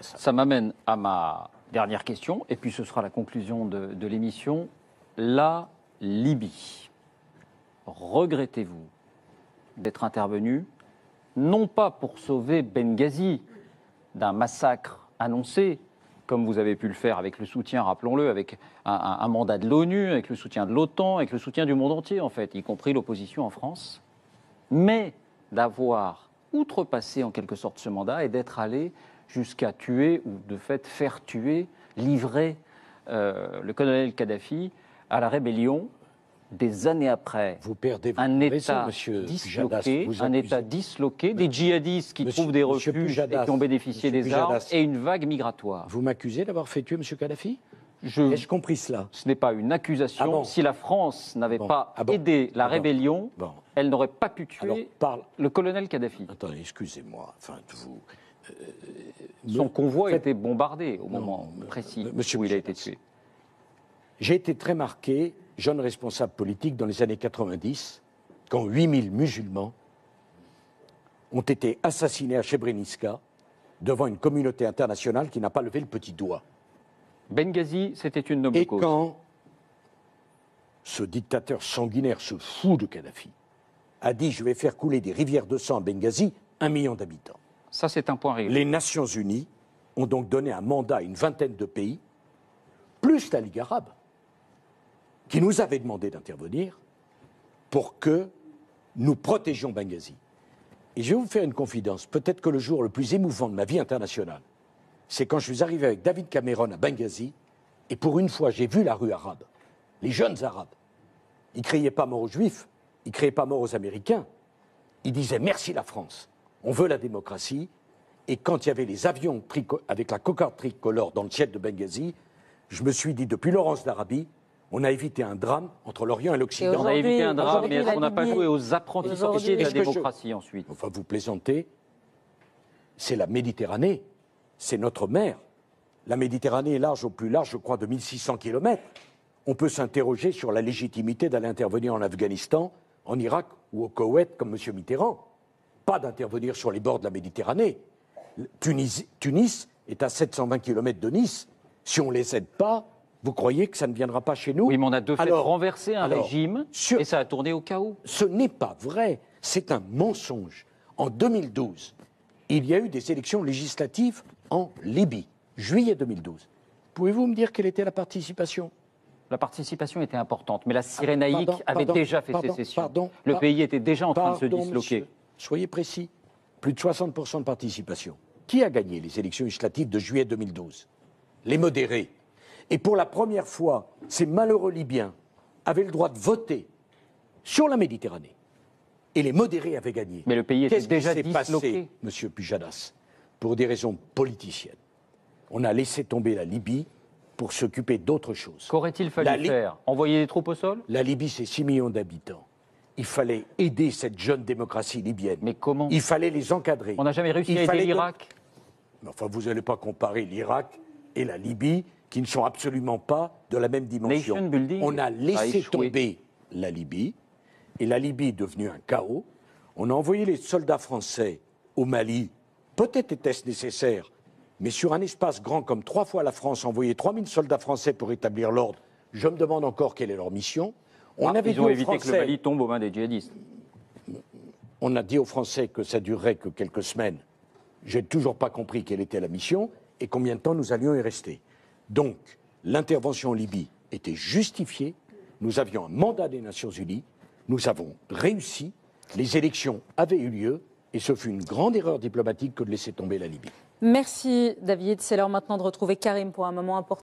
ça. Ça m'amène à ma dernière question, et puis ce sera la conclusion de l'émission. La Libye. Regrettez-vous d'être intervenu, non pas pour sauver Benghazi d'un massacre annoncé, comme vous avez pu le faire avec le soutien, rappelons-le, avec un mandat de l'ONU, avec le soutien de l'OTAN, avec le soutien du monde entier, en fait, y compris l'opposition en France, mais d'avoir outrepassé en quelque sorte ce mandat et d'être allé jusqu'à tuer, ou de fait faire tuer, livrer le colonel Kadhafi à la rébellion. Des années après, vous perdez un État disloqué, des djihadistes qui trouvent des refuges et qui ont bénéficié des armes, et une vague migratoire. Vous m'accusez d'avoir fait tuer M. Kadhafi ? Ai-je compris cela ? Ce n'est pas une accusation. Bon. Si la France n'avait pas aidé la rébellion, elle n'aurait pas pu tuer le colonel Kadhafi. Attendez, excusez-moi. Enfin, Son convoi était bombardé au moment précis où il a été tué. J'ai été très marqué, jeune responsable politique, dans les années 90, quand 8000 musulmans ont été assassinés à Srebrenica devant une communauté internationale qui n'a pas levé le petit doigt. Benghazi, c'était une noble cause. Et quand ce dictateur sanguinaire, ce fou de Kadhafi, a dit « je vais faire couler des rivières de sang à Benghazi », 1 million d'habitants. Ça, c'est un point réel. Les Nations Unies ont donc donné un mandat à une vingtaine de pays, plus la Ligue arabe, qui nous avait demandé d'intervenir pour que nous protégions Benghazi. Et je vais vous faire une confidence. Peut-être que le jour le plus émouvant de ma vie internationale, c'est quand je suis arrivé avec David Cameron à Benghazi, et pour une fois, j'ai vu la rue arabe, les jeunes arabes. Ils ne criaient pas mort aux Juifs, ils ne criaient pas mort aux Américains. Ils disaient merci la France, on veut la démocratie. Et quand il y avait les avions avec la cocarde tricolore dans le ciel de Benghazi, je me suis dit, depuis Laurence d'Arabie, on a évité un drame entre l'Orient et l'Occident. On a évité un drame, mais est-ce qu'on n'a pas joué aux apprentis sorciers de la démocratie ensuite? Enfin, vous plaisantez, c'est la Méditerranée, c'est notre mer. La Méditerranée est large, au plus large, je crois, de 1600 km. On peut s'interroger sur la légitimité d'aller intervenir en Afghanistan, en Irak ou au Koweït, comme M. Mitterrand. Pas d'intervenir sur les bords de la Méditerranée. Tunis est à 720 km de Nice. Si on ne les aide pas, vous croyez que ça ne viendra pas chez nous? Oui, mais on a de fait renversé un régime et ça a tourné au chaos. Ce n'est pas vrai, c'est un mensonge. En 2012, il y a eu des élections législatives en Libye, juillet 2012. Pouvez-vous me dire quelle était la participation? La participation était importante, mais la Cyrénaïque avait déjà fait sécession. Le pays était déjà en train de se disloquer. Monsieur, soyez précis, plus de 60% de participation. Qui a gagné les élections législatives de juillet 2012? Les modérés. Et pour la première fois, ces malheureux Libyens avaient le droit de voter sur la Méditerranée. Et les modérés avaient gagné. Mais le pays était déjà disloqué. Qu'est-ce qui s'est passé, Monsieur Pujadas? Pour des raisons politiciennes. On a laissé tomber la Libye pour s'occuper d'autre chose. Qu'aurait-il fallu faire? Envoyer des troupes au sol? La Libye, c'est 6 millions d'habitants. Il fallait aider cette jeune démocratie libyenne. Mais comment? Il fallait les encadrer. On n'a jamais réussi à aider l'Irak. Enfin, vous n'allez pas comparer l'Irak et la Libye, qui ne sont absolument pas de la même dimension. On a laissé tomber la Libye, et la Libye est devenue un chaos. On a envoyé les soldats français au Mali. Peut-être était-ce nécessaire, mais sur un espace grand comme 3 fois la France, envoyer 3000 soldats français pour établir l'ordre, je me demande encore quelle est leur mission. Ils ont évité que le Mali tombe aux mains des djihadistes. On a dit aux Français que ça durerait que quelques semaines. Je n'ai toujours pas compris quelle était la mission et combien de temps nous allions y rester. Donc, l'intervention en Libye était justifiée. Nous avions un mandat des Nations Unies. Nous avons réussi. Les élections avaient eu lieu. Et ce fut une grande erreur diplomatique que de laisser tomber la Libye. Merci David. C'est l'heure maintenant de retrouver Karim pour un moment important.